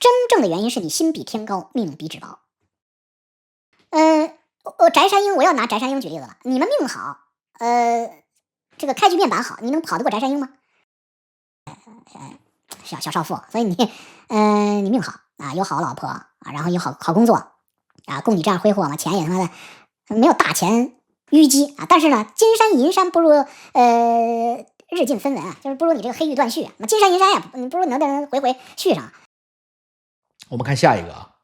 真正的原因是你心比天高，命比纸薄。翟山鹰，我要拿翟山鹰举例子了。你们命好，这个开局面板好，你能跑得过翟山鹰吗？小少妇，所以你命好啊，有好老婆啊，然后有好工作啊，供你这样挥霍嘛，钱也他妈的没有大钱淤积啊。但是呢，金山银山不如日进分文啊，就是不如你这个黑玉断续啊。那金山银山呀，你不如能回续上。我们看下一个啊，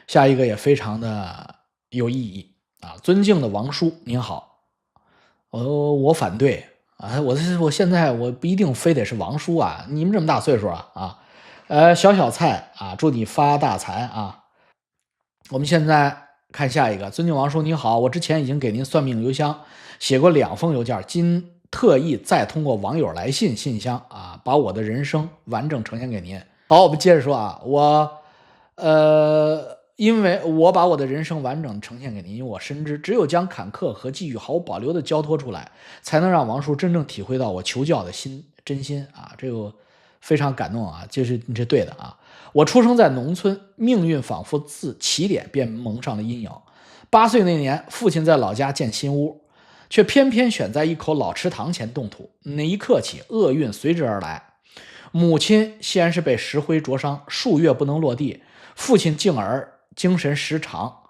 下一个也非常的有意义啊。尊敬的王叔您好，我反对啊，我现在我不一定非得是王叔啊，你们这么大岁数小菜啊，祝你发大财啊。我们现在看下一个，尊敬王叔您好，我之前已经给您算命邮箱写过2封邮件，今特意再通过网友来信信箱啊，把我的人生完整呈现给您。好，我们接着说啊，因为我把我的人生完整呈现给您，因为我深知只有将坎坷和际遇毫无保留的交托出来，才能让王叔真正体会到我求教的真心啊，这个非常感动啊，就是你这对的啊。我出生在农村，命运仿佛自起点便蒙上了阴影。8岁那年，父亲在老家建新屋，却偏偏选在一口老池塘前动土，那一刻起，厄运随之而来。母亲先是被石灰灼伤，数月不能落地，父亲进而精神失常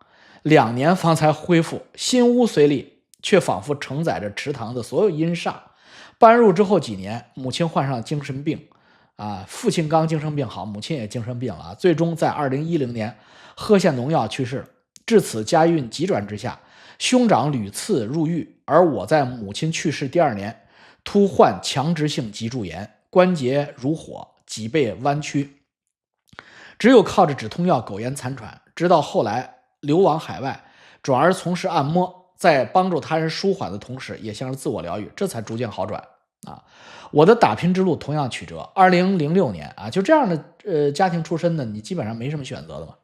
，2年方才恢复。新屋虽立，却仿佛承载着池塘的所有阴煞。搬入之后几年，母亲患上精神病啊，父亲刚精神病好，母亲也精神病了啊，最终在2010年喝下农药去世。至此家运急转直下，兄长屡次入狱，而我在母亲去世第2年突患强直性脊柱炎，关节如火，脊背弯曲，只有靠着止痛药苟延残喘，直到后来流亡海外，转而从事按摩，在帮助他人舒缓的同时，也像是自我疗愈，这才逐渐好转啊。我的打拼之路同样曲折。2006年啊，就这样的家庭出身的，你基本上没什么选择的嘛，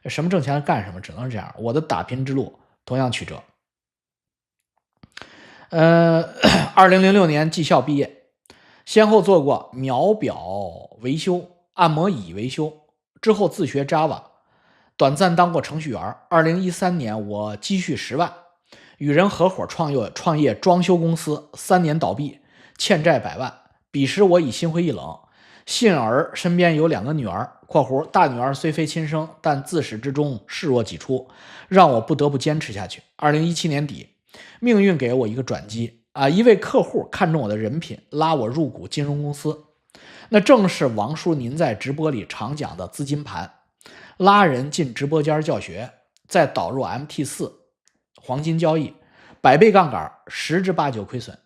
什么挣钱干什么，只能是这样。我的打拼之路同样曲折。2006年技校毕业，先后做过秒表维修、按摩椅维修，之后自学 Java， 短暂当过程序员。2013年我积蓄10万，与人合伙创业装修公司，3年倒闭，欠债100万。彼时我已心灰意冷，幸而身边有2个女儿（括弧大女儿虽非亲生，但自始至终视若己出），让我不得不坚持下去。2017年底，命运给我一个转机啊！一位客户看中我的人品，拉我入股金融公司。那正是王叔您在直播里常讲的资金盘，拉人进直播间教学，再导入 MT4 黄金交易，100倍杠杆，10之8九亏损。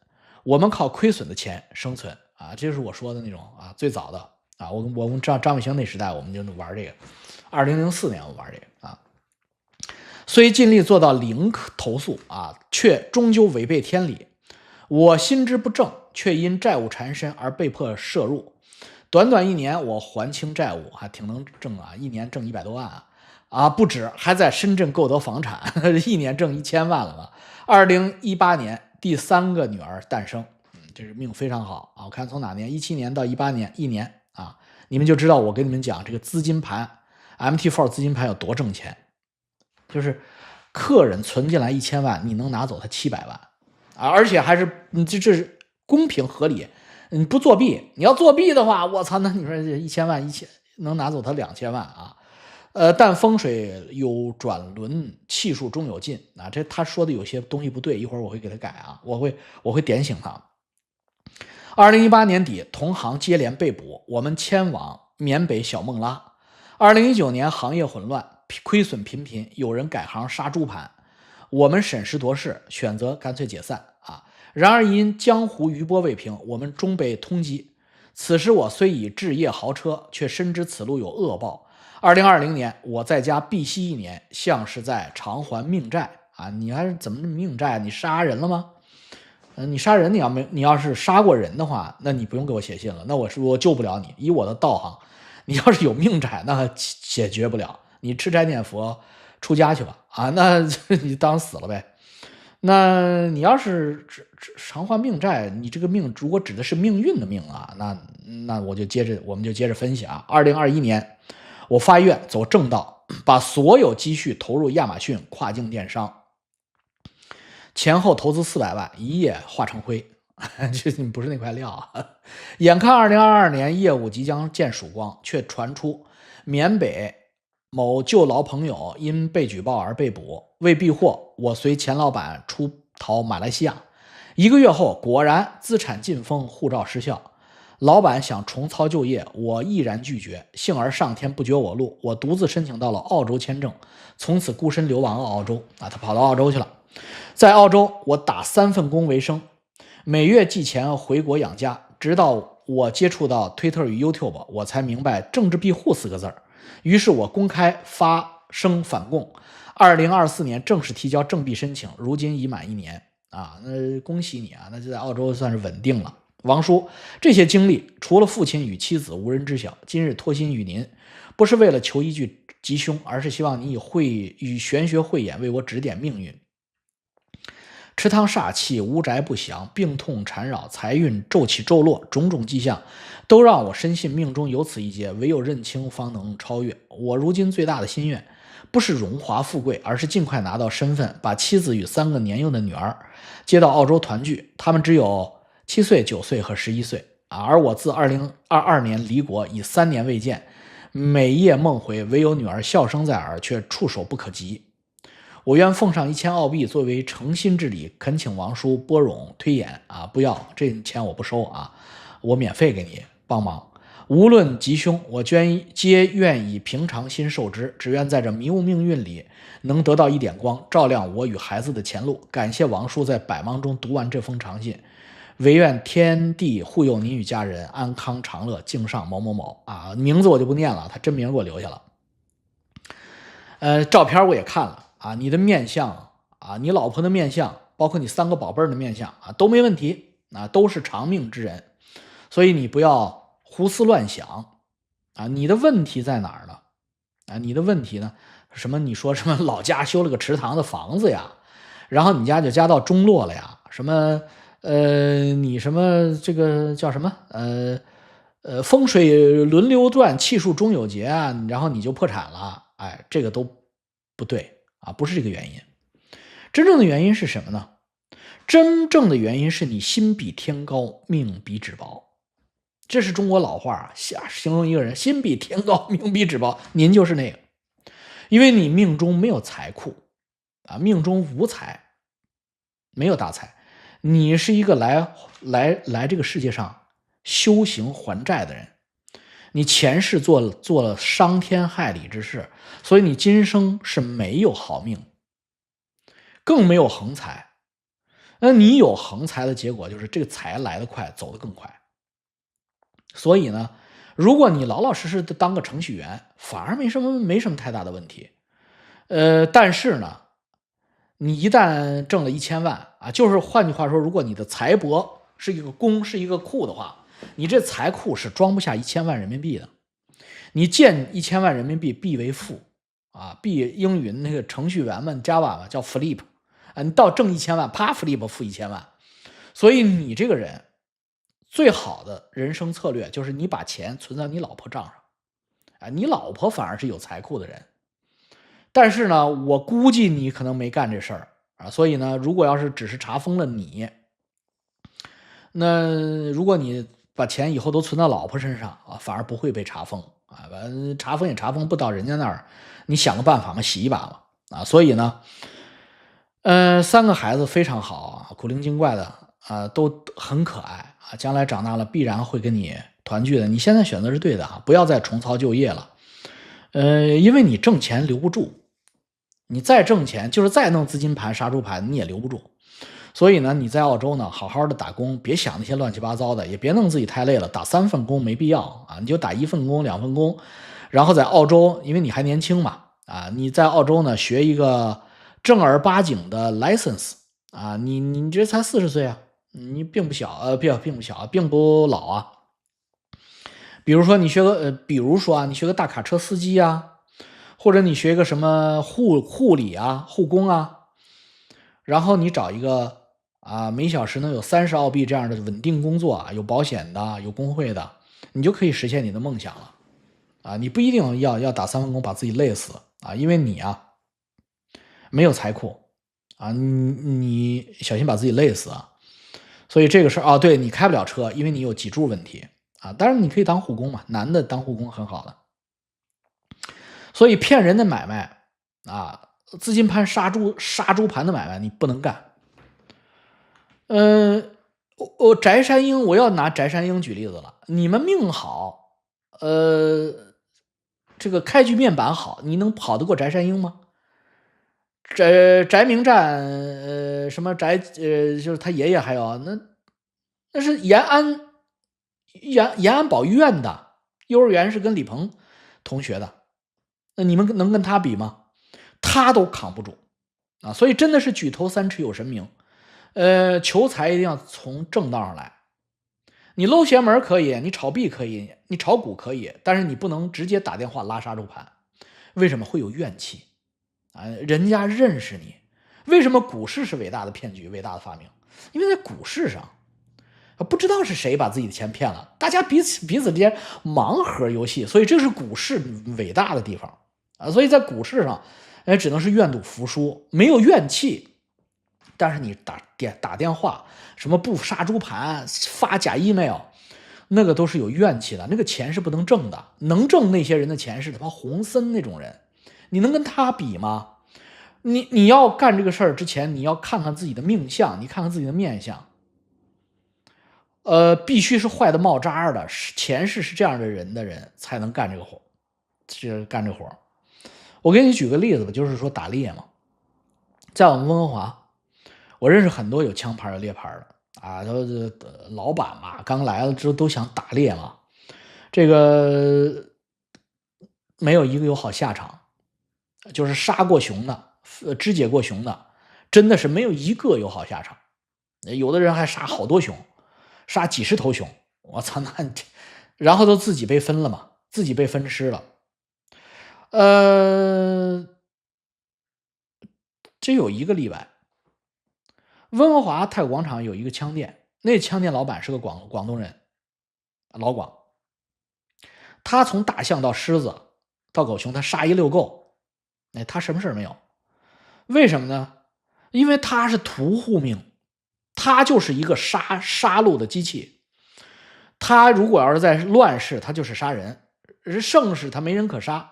我们靠亏损的钱生存啊！这就是我说的那种啊，最早的啊，我们张卫星那时代我们就玩这个，2004年我们玩这个啊。虽尽力做到0投诉啊，却终究违背天理。我心知不正，却因债务缠身而被迫涉入。短短1年，我还清债务，还挺能挣啊，1年挣100多万啊，不止，还在深圳购得房产，1年挣1000万了嘛。2018年，第3个女儿诞生，这是命非常好啊！我看从哪年，17年到18年，1年啊，你们就知道我跟你们讲这个资金盘 MT4 资金盘有多挣钱。就是客人存进来1000万，你能拿走他700万啊！而且还是这是公平合理，你不作弊。你要作弊的话，我操，那你说这1000万能拿走他2000万啊？但风水有转轮，气数终有尽啊！这他说的有些东西不对，一会儿我会给他改啊，我会点醒他。2018年底，同行接连被捕，我们迁往缅北小孟拉。2019年行业混乱，亏损频频，有人改行杀猪盘，我们审时度势，选择干脆解散啊！然而因江湖余波未平，我们终被通缉。此时我虽已置业豪车，却深知此路有恶报。2020年，我在家闭息1年，像是在偿还命债啊！你还是怎么命债？你杀人了吗？你杀人，你要是杀过人的话，那你不用给我写信了，那我救不了你。以我的道行，你要是有命债，那解决不了。你吃斋念佛出家去吧啊！那你当死了呗。那你要是偿还命债，你这个命如果指的是命运的命啊，那我们就接着分析啊。2021年，我发愿走正道，把所有积蓄投入亚马逊跨境电商，前后投资400万，一夜化成灰。这不是那块料啊！眼看2022年业务即将见曙光，却传出缅北某旧老朋友因被举报而被捕。为避祸，我随前老板出逃马来西亚。1个月后，果然资产尽封，护照失效。老板想重操旧业，我毅然拒绝。幸而上天不绝我路，我独自申请到了澳洲签证，从此孤身流亡澳洲。他跑到澳洲去了。在澳洲，我打3份工为生，每月寄钱回国养家。直到我接触到推特与 YouTube， 我才明白政治庇护4个字。于是我公开发声反共。2024年正式提交政庇申请，如今已满1年。那恭喜你啊，那就在澳洲算是稳定了。王叔，这些经历除了父亲与妻子无人知晓，今日托心于您，不是为了求一句吉凶，而是希望你以玄学慧眼为我指点命运。池塘煞气，无宅不祥，病痛缠绕，财运骤起骤落，种种迹象都让我深信命中有此一劫，唯有认清方能超越。我如今最大的心愿不是荣华富贵，而是尽快拿到身份，把妻子与3个年幼的女儿接到澳洲团聚。他们只有7岁、9岁和11岁而我自2022年离国，已3年未见，每夜梦回，唯有女儿笑声在耳，却触手不可及。我愿奉上1000澳币作为诚心之礼，恳请王叔拨冗推演不要，这钱我不收我免费给你帮忙。无论吉凶，我皆愿以平常心受之，只愿在这迷雾命运里能得到一点光，照亮我与孩子的前路。感谢王叔在百忙中读完这封长信，唯愿天地护佑您与家人安康长乐。敬上某某某名字我就不念了，他真名给我留下了。照片我也看了你的面相你老婆的面相，包括你3个宝贝的面相都没问题都是长命之人，所以你不要胡思乱想你的问题在哪儿呢？你的问题呢？你说什么老家修了个池塘的房子呀，然后你家就家道中落了呀？你什么这个叫什么风水轮流转，气数终有节然后你就破产了？这个都不对不是这个原因。真正的原因是什么呢？真正的原因是你心比天高，命比纸薄。这是中国老话形容一个人心比天高，命比纸薄，您就是那个。因为你命中没有财库命中无财，没有大财，你是一个来这个世界上修行还债的人，你前世做了伤天害理之事，所以你今生是没有好命，更没有横财。那你有横财的结果就是这个财来得快，走得更快。所以呢，如果你老老实实的当个程序员，反而没什么太大的问题。但是呢，你一旦挣了1000万就是换句话说，如果你的财帛是一个宫，是一个库的话，你这财库是装不下1000万人民币的。你见1000万人民币必为富币英语那个程序员们 Java 嘛叫 flip 你到挣1000万啪 flip 付1000万。所以你这个人最好的人生策略就是你把钱存在你老婆账上你老婆反而是有财库的人。但是呢，我估计你可能没干这事儿所以呢，如果要是只是查封了你，那如果你把钱以后都存到老婆身上反而不会被查封查封也查封不到人家那儿，你想个办法嘛，洗一把嘛所以呢3个孩子非常好古灵精怪的都很可爱将来长大了必然会跟你团聚的。你现在选择是对的不要再重操旧业了。因为你挣钱留不住，你再挣钱就是再弄资金盘杀猪盘你也留不住。所以呢，你在澳洲呢好好的打工，别想那些乱七八糟的，也别弄自己太累了，打3份工没必要你就打1份工2份工，然后在澳洲，因为你还年轻嘛你在澳洲呢学一个正儿八经的 license你这才40岁你并不小并不小并不老比如说你学个大卡车司机或者你学个什么护理护工然后你找一个每小时能有30澳币这样的稳定工作有保险的有工会的，你就可以实现你的梦想了啊，你不一定要打3份工把自己累死啊，因为你啊没有财库啊，你小心把自己累死啊。所以这个事儿啊，对，你开不了车，因为你有脊柱问题啊。当然你可以当护工嘛，男的当护工很好的。所以骗人的买卖啊，资金盘杀猪盘的买卖你不能干。翟山鹰，我要拿翟山鹰举例子了。你们命好，这个开局面板好，你能跑得过翟山鹰吗？翟明占，什么翟，就是他爷爷，还有那是延安保医院的幼儿园，是跟李鹏同学的，那你们能跟他比吗？他都扛不住啊！所以真的是举头三尺有神明，求财一定要从正道上来。你搂邪门可以，你炒币可以，你炒股可以，但是你不能直接打电话拉杀猪盘。为什么会有怨气啊？人家认识你。为什么股市是伟大的骗局、伟大的发明？因为在股市上，不知道是谁把自己的钱骗了，大家彼此之间盲盒游戏，所以这是股市伟大的地方啊！所以在股市上，只能是愿赌服输，没有怨气。但是你打电话，什么不杀猪盘、发假 email， 那个都是有怨气的，那个钱是不能挣的。能挣那些人的钱是他妈洪森那种人，你能跟他比吗？你要干这个事儿之前，你要看看自己的命相，你看看自己的面相。必须是坏的冒渣的，前世是这样的人才能干这个活，干这活。我给你举个例子吧，就是说打猎嘛，在我们温哥华，我认识很多有枪牌的猎牌的啊，都老板嘛，刚来了之后都想打猎嘛，这个没有一个有好下场，就是杀过熊的，肢解过熊的，真的是没有一个有好下场。有的人还杀好多熊，杀几十头熊，我操，那然后都自己被分了嘛，自己被分吃了。这有一个例外，温哥华太古广场有一个枪店，那枪店老板是个广东人，老广。他从大象到狮子到狗熊，他杀一溜够，他什么事没有。为什么呢？因为他是屠户命，他就是一个杀戮的机器。他如果要是在乱世，他就是杀人；盛世他没人可杀，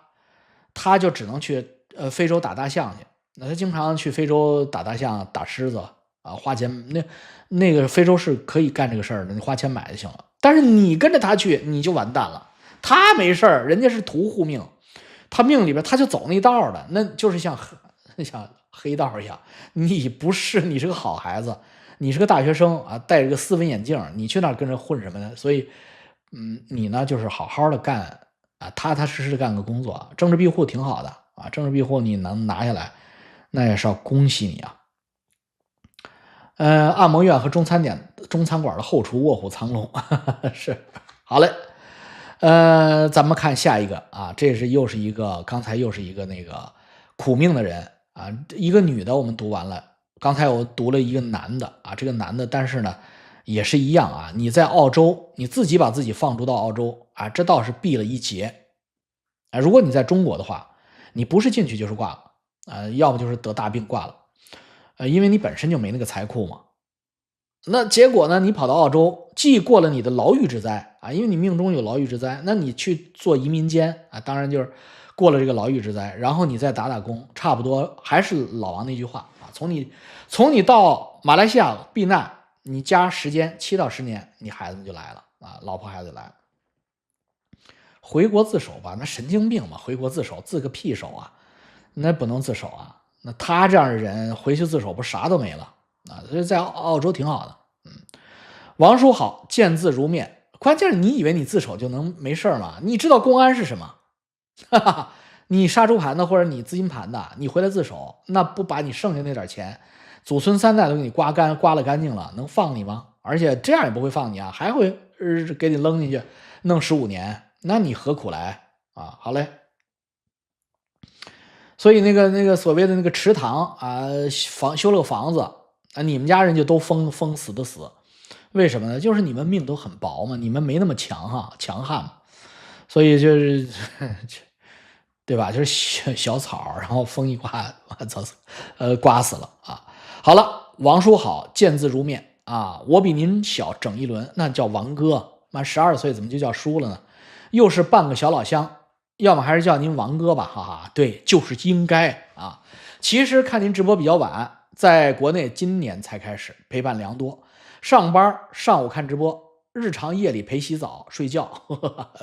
他就只能去非洲打大象去。那他经常去非洲打大象、打狮子啊，花钱。那个非洲是可以干这个事儿的，你花钱买就行了。但是你跟着他去，你就完蛋了。他没事儿，人家是屠户命，他命里边他就走那道的，那就是像黑道一样。你不是，你是个好孩子，你是个大学生啊，戴着个斯文眼镜，你去那儿跟着混什么呢？所以，你呢就是好好的干啊，踏踏实实的干个工作，政治庇护挺好的啊，政治庇护你能拿下来，那也是要恭喜你啊。按摩院和中餐馆的后厨卧虎藏龙是好嘞。咱们看下一个啊，又是一个刚才又是一个那个苦命的人啊，一个女的我们读完了，刚才我读了一个男的啊，这个男的但是呢也是一样啊，你在澳洲你自己把自己放逐到澳洲啊，这倒是避了一劫啊。如果你在中国的话，你不是进去就是挂了啊，要不就是得大病挂了，因为你本身就没那个财库嘛。那结果呢？你跑到澳洲，既过了你的牢狱之灾啊，因为你命中有牢狱之灾，那你去做移民监啊，当然就是过了这个牢狱之灾，然后你再打工，差不多还是老王那句话啊，从你到马来西亚避难，你加时间7到10年，你孩子们就来了啊，老婆孩子就来了。回国自首吧，那神经病嘛，回国自首，自个屁首啊，那不能自首啊，那他这样的人回去自首不啥都没了。啊，所以在澳洲挺好的。王叔好，见字如面。关键是你以为你自首就能没事吗？你知道公安是什么？哈哈，你杀猪盘的或者你资金盘的，你回来自首，那不把你剩下那点钱，祖孙3代都给你刮了干净了，能放你吗？而且这样也不会放你啊，还会给你扔进去，弄15年，那你何苦来啊？好嘞。所以那个所谓的那个池塘啊，修了个房子。啊，你们家人就都封死的死，为什么呢？就是你们命都很薄嘛，你们没那么强悍嘛。所以就是对吧？就是小草，然后风一刮，刮死了啊！好了，王叔好，见字如面啊！我比您小整一轮，那叫王哥。妈12岁怎么就叫叔了呢？又是半个小老乡，要么还是叫您王哥吧，哈哈。对，就是应该啊。其实看您直播比较晚，在国内今年才开始，陪伴良多。上班上午看直播，日常夜里陪洗澡睡觉，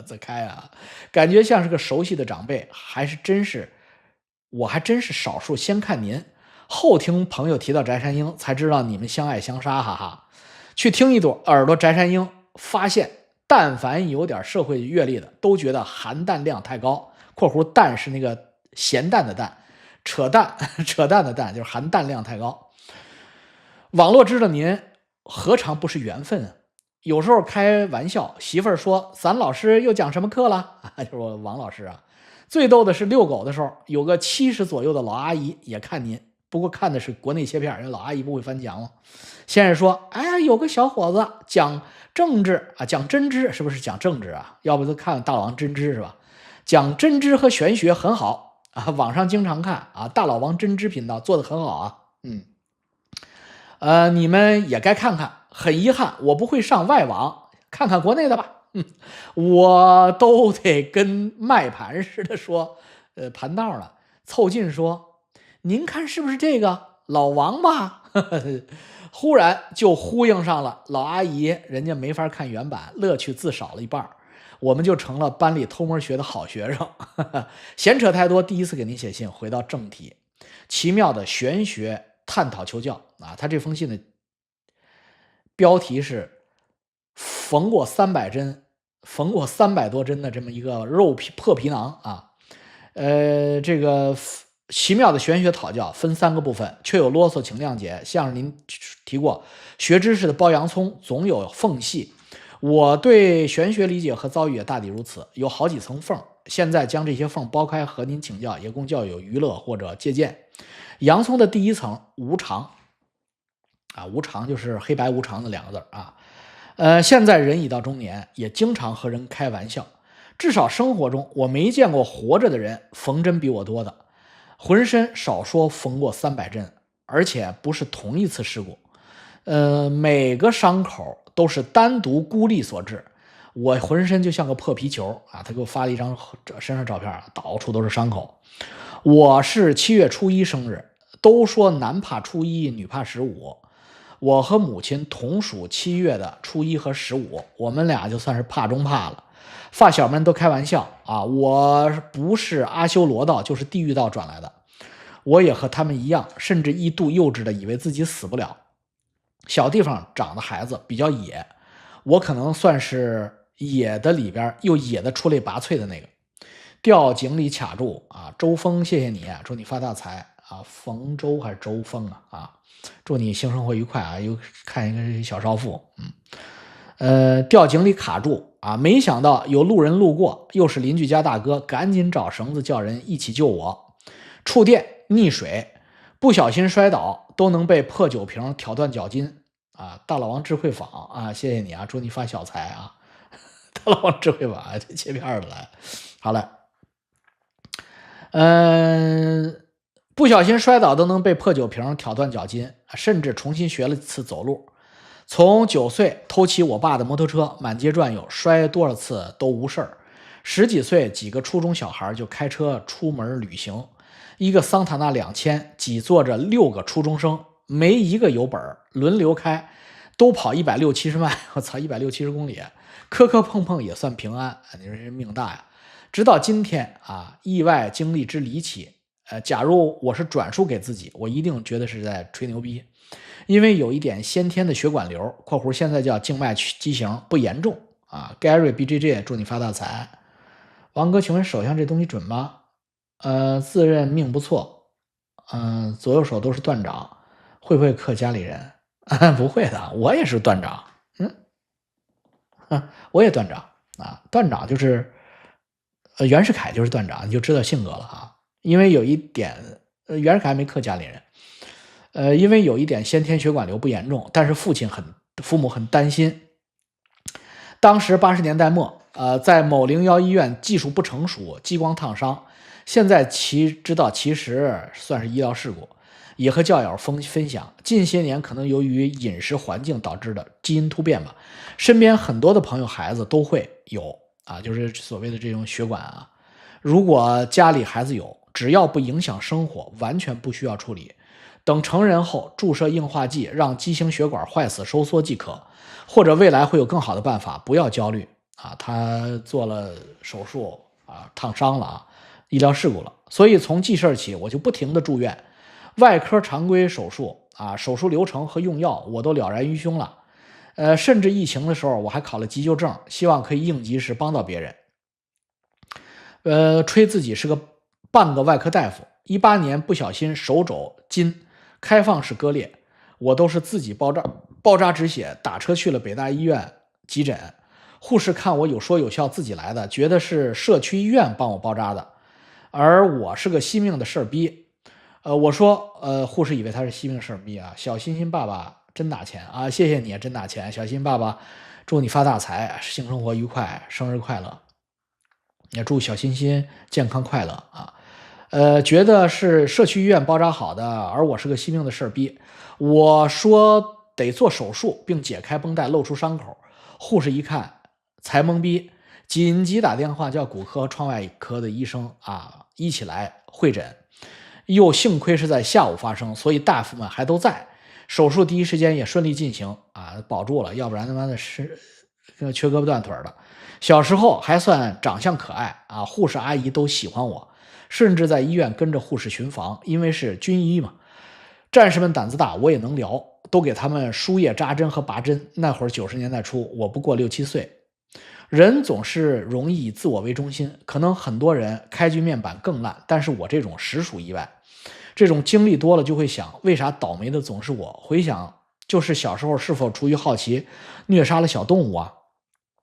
自开啊，感觉像是个熟悉的长辈，我还真是少数先看您，后听朋友提到翟山鹰，才知道你们相爱相杀，哈哈。去听一朵耳朵翟山鹰，发现但凡有点社会阅历的，都觉得含氮量太高（括弧氮是那个咸蛋的蛋，扯淡的蛋，就是含氮量太高）。网络知道您，何尝不是缘分啊？有时候开玩笑，媳妇儿说咱老师又讲什么课了就是我王老师啊。最逗的是遛狗的时候，有个70左右的老阿姨也看您，不过看的是国内切片，因为老阿姨不会翻墙嘛。先生说，哎，有个小伙子讲政治啊，讲真知，是不是讲政治啊？要不就看大老王真知是吧？讲真知和玄学很好啊，网上经常看啊，大老王真知频道做的很好啊。你们也该看看。很遗憾，我不会上外网，看看国内的吧。我都得跟卖盘似的说，盘道了，凑近说，您看是不是这个老王吧？忽然就呼应上了老阿姨，人家没法看原版，乐趣自少了一半。我们就成了班里偷摸学的好学生。闲扯太多，第一次给您写信，回到正题，奇妙的玄学探讨求教啊！他这封信的标题是缝过300针，缝过300多针的这么一个破皮囊啊。这个奇妙的玄学讨教分3个部分，却有啰嗦，请谅解。像是您提过，学知识的剥洋葱总有缝隙。我对玄学理解和遭遇也大抵如此，有好几层缝。现在将这些缝剥开，和您请教，也供教友娱乐或者借鉴。洋葱的第一层无常啊，无常就是黑白无常的2个字啊。现在人已到中年，也经常和人开玩笑，至少生活中我没见过活着的人缝针比我多的，浑身少说缝过300针，而且不是同一次事故。每个伤口都是单独孤立所致，我浑身就像个破皮球啊！他给我发了一张身上照片，到处都是伤口。我是7月初1生日，都说男怕初1，女怕15。我和母亲同属7月的初1和15，我们俩就算是怕中怕了。发小们都开玩笑啊，我不是阿修罗道，就是地狱道转来的。我也和他们一样，甚至一度幼稚的以为自己死不了。小地方长的孩子比较野，我可能算是野的里边又野的出类拔萃的那个。掉井里卡住啊！周峰，谢谢你，祝你发大财啊！冯周还是周峰啊？祝你性生活愉快啊！又看一个小少妇，掉井里卡住啊！没想到有路人路过，又是邻居家大哥，赶紧找绳子叫人一起救我。触电、溺水，不小心摔倒，都能被破酒瓶挑断脚筋啊！大老王智慧坊啊，谢谢你啊！祝你发小财啊！大老王智慧坊，这切片的来，好了。不小心摔倒都能被破酒瓶挑断脚筋，甚至重新学了次走路。从9岁偷骑我爸的摩托车满街转悠，摔多少次都无事儿。10几岁几个初中小孩就开车出门旅行，一个桑塔纳2000挤坐着6个初中生，没一个有本，轮流开，都跑160、70迈，我操，160、70公里，磕磕碰碰也算平安。你说这命大呀！直到今天啊，意外经历之离奇。假如我是转述给自己，我一定觉得是在吹牛逼，因为有一点先天的血管瘤（括弧现在叫静脉畸形）不严重啊。Gary BJJ， 祝你发大财。王哥，请问手相这东西准吗？自认命不错，左右手都是断掌，会不会克家里人？不会的，我也是断掌，我也断掌啊，断掌就是袁世凯就是断掌，你就知道性格了啊。因为有一点，袁世凯没克家里人，因为有一点先天血管瘤不严重，但是父母很担心，当时80年代末，在某01医院技术不成熟，激光烫伤，现在知道其实算是医疗事故。也和教友分享，近些年可能由于饮食环境导致的基因突变吧，身边很多的朋友孩子都会有就是所谓的这种血管如果家里孩子有，只要不影响生活，完全不需要处理。等成人后注射硬化剂，让畸形血管坏死收缩即可，或者未来会有更好的办法，不要焦虑他做了手术烫伤了医疗事故了，所以从记事起我就不停的住院。外科常规手术手术流程和用药我都了然于胸了。甚至疫情的时候我还考了急救证，希望可以应急时帮到别人。吹自己是个半个外科大夫。18年不小心手肘筋开放式割裂，我都是自己包扎止血，打车去了北大医院急诊。护士看我有说有笑自己来的，觉得是社区医院帮我包扎的，而我是个惜命的事儿逼。我说护士以为他是惜命事儿逼小欣欣爸爸真拿钱谢谢你真拿钱，小欣爸爸祝你发大财，性生活愉快，生日快乐。也祝小欣欣健康快乐觉得是社区医院包扎好的，而我是个惜命的事儿逼。我说得做手术并解开绷带露出伤口，护士一看才懵逼，紧急打电话叫骨科创外科的医生一起来会诊。又幸亏是在下午发生，所以大夫们还都在，手术第一时间也顺利进行保住了，要不然他妈的是缺胳膊断腿的。小时候还算长相可爱护士阿姨都喜欢我，甚至在医院跟着护士巡房，因为是军医嘛。战士们胆子大，我也能聊，都给他们输液扎针和拔针。那会儿90年代初，我不过6、7岁。人总是容易以自我为中心，可能很多人开局面板更烂，但是我这种实属意外。这种经历多了就会想，为啥倒霉的总是我？回想就是小时候是否出于好奇虐杀了小动物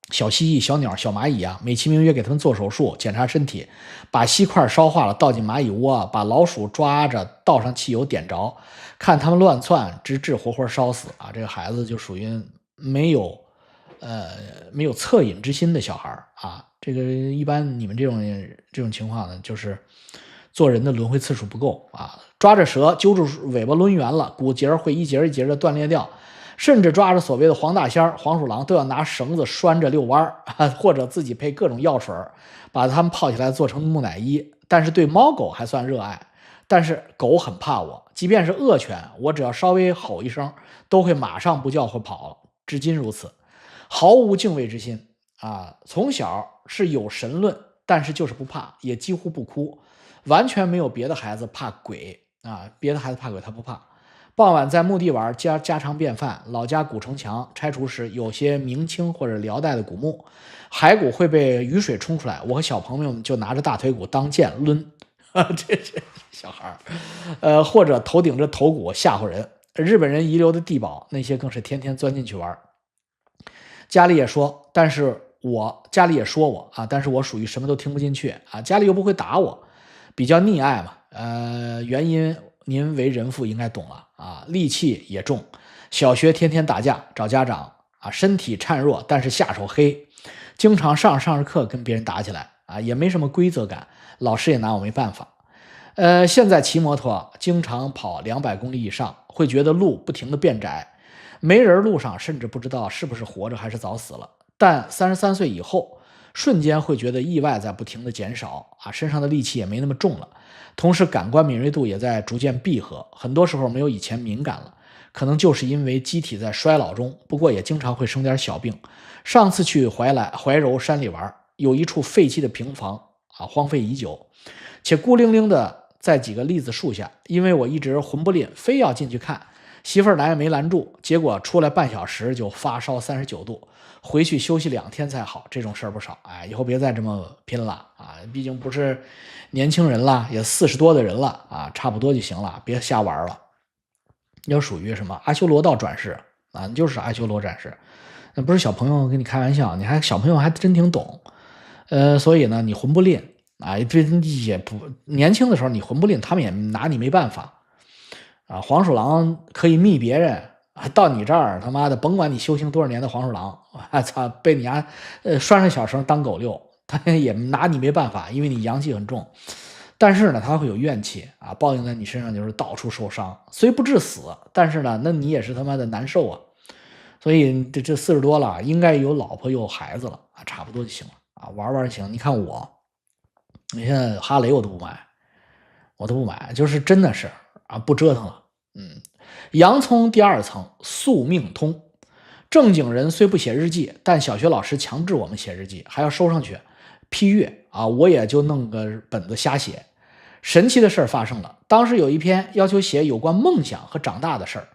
小蜥蜴、小鸟、小蚂蚁美其名曰给他们做手术检查身体，把锡块烧化了倒进蚂蚁窝把老鼠抓着倒上汽油点着，看他们乱窜，直至活活烧死这个孩子就属于没有恻隐之心的小孩这个一般你们这种情况呢，就是做人的轮回次数不够抓着蛇揪住尾巴抡圆了，骨节会一节一节的断裂掉，甚至抓着所谓的黄大仙、黄鼠狼都要拿绳子拴着遛弯或者自己配各种药水把它们泡起来做成木乃伊。但是对猫狗还算热爱，但是狗很怕我，即便是恶犬，我只要稍微吼一声都会马上不叫或跑了，至今如此，毫无敬畏之心从小是有神论，但是就是不怕，也几乎不哭，完全没有别的孩子怕鬼别的孩子怕鬼他不怕。傍晚在墓地玩家常便饭，老家古城墙拆除时有些明清或者辽代的古墓，骸骨会被雨水冲出来，我和小朋友们就拿着大腿骨当剑抡这小孩或者头顶着头骨吓唬人。日本人遗留的地堡那些更是天天钻进去玩。家里也说我但是我属于什么都听不进去家里又不会打我，比较溺爱嘛原因您为人父应该懂了戾气也重，小学天天打架找家长身体孱弱，但是下手黑，经常上着课跟别人打起来也没什么规则感，老师也拿我没办法。现在骑摩托经常跑200公里以上，会觉得路不停的变窄，没人路上甚至不知道是不是活着还是早死了。但33岁以后，瞬间会觉得意外在不停的减少身上的戾气也没那么重了，同时感官敏锐度也在逐渐闭合，很多时候没有以前敏感了，可能就是因为机体在衰老中，不过也经常会生点小病。上次去怀柔山里玩，有一处废弃的平房荒废已久，且孤零零的在几个栗子树下，因为我一直魂不吝非要进去看，媳妇儿来也没拦住，结果出来半小时就发烧39度，回去休息2天才好，这种事儿不少以后别再这么拼了毕竟不是年轻人了，也40多的人了差不多就行了，别瞎玩了。要属于什么阿修罗道转世你就是阿修罗转世，那不是小朋友跟你开玩笑，小朋友还真挺懂所以呢你魂不吝也不年轻的时候你魂不吝，他们也拿你没办法黄鼠狼可以密别人到你这儿他妈的，甭管你修行多少年的黄鼠狼，我操，被你丫拴上小绳当狗遛，他也拿你没办法，因为你阳气很重。但是呢，他会有怨气啊，报应在你身上就是到处受伤，虽不致死，但是呢，那你也是他妈的难受啊。所以这40多了，应该有老婆有孩子了啊，差不多就行了啊，玩玩就行。你看你现在哈雷我都不买，就是真的是啊，不折腾了。洋葱第2层，宿命通。正经人虽不写日记，但小学老师强制我们写日记，还要收上去批阅啊，我也就弄个本子瞎写。神奇的事儿发生了，当时有一篇要求写有关梦想和长大的事儿，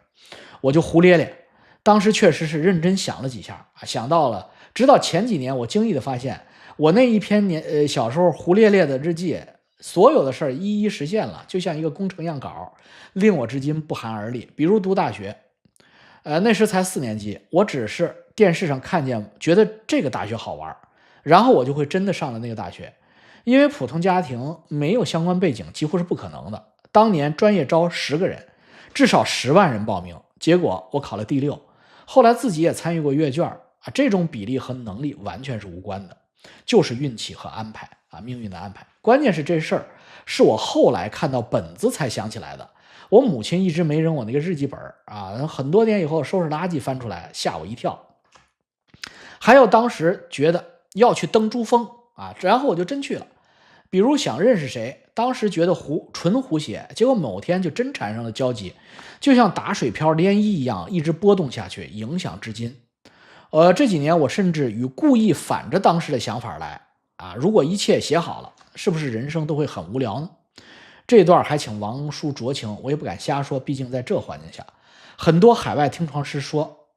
我就胡咧咧。当时确实是认真想了几下啊，想到了，直到前几年我惊异的发现，我那一篇小时候胡咧咧的日记，所有的事儿一一实现了，就像一个工程样稿，令我至今不寒而栗。比如读大学，那时才4年级，我只是电视上看见，觉得这个大学好玩，然后我就会真的上了那个大学。因为普通家庭没有相关背景，几乎是不可能的。当年专业招10个人，至少10万人报名，结果我考了第6。后来自己也参与过阅卷啊，这种比例和能力完全是无关的，就是运气和安排啊，命运的安排。关键是这事儿是我后来看到本子才想起来的。我母亲一直没扔我那个日记本啊，很多年以后收拾垃圾翻出来，吓我一跳。还有当时觉得要去登珠峰啊，然后我就真去了。比如想认识谁，当时觉得纯胡写，结果某天就真产生了交集，就像打水漂涟漪一样，一直波动下去，影响至今。这几年我甚至与故意反着当时的想法来啊，如果一切写好了，是不是人生都会很无聊呢？这段还请王叔酌情，我也不敢瞎说，毕竟在这环境下，很多海外听传师说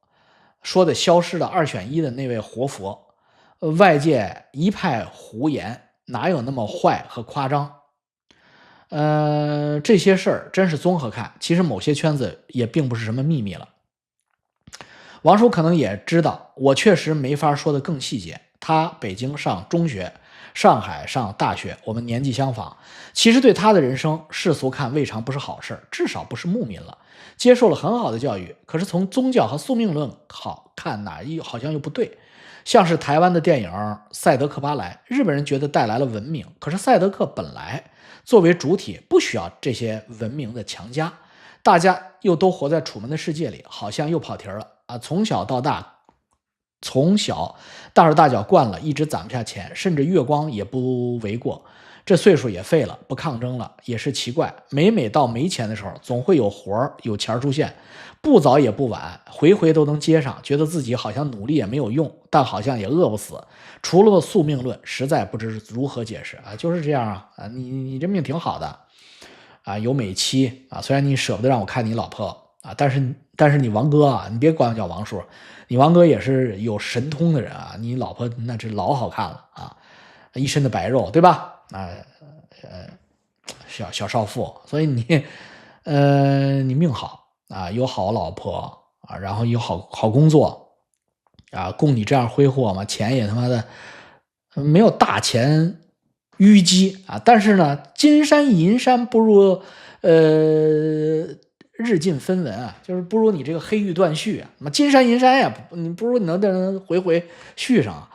的消失的2选1的那位活佛，外界一派胡言，哪有那么坏和夸张？这些事儿真是综合看，其实某些圈子也并不是什么秘密了。王叔可能也知道，我确实没法说的更细节。他北京上中学，上海上大学，我们年纪相仿。其实对他的人生，世俗看未尝不是好事，至少不是牧民了，接受了很好的教育。可是从宗教和宿命论看好像又不对。像是台湾的电影《赛德克巴莱》，日本人觉得带来了文明，可是赛德克本来作为主体不需要这些文明的强加，大家又都活在楚门的世界里，好像又跑题了啊！从小大手大脚惯了，一直攒不下钱，甚至月光也不为过。这岁数也废了，不抗争了，也是奇怪。每到没钱的时候，总会有活儿有钱出现，不早也不晚，回都能接上，觉得自己好像努力也没有用，但好像也饿不死。除了宿命论，实在不知如何解释啊！就是这样啊！你这命挺好的啊，有美妻啊，虽然你舍不得让我看你老婆啊，但是你王哥啊，你别管我叫王叔，你王哥也是有神通的人啊，你老婆那是老好看了啊，一身的白肉，对吧？小少妇，所以你命好啊，有好老婆啊，然后有好工作啊，供你这样挥霍嘛，钱也他妈的没有大钱淤积啊，但是呢，金山银山不如日进分文啊，就是不如你这个黑玉断续啊，金山银山呀，你不如你能回续上啊。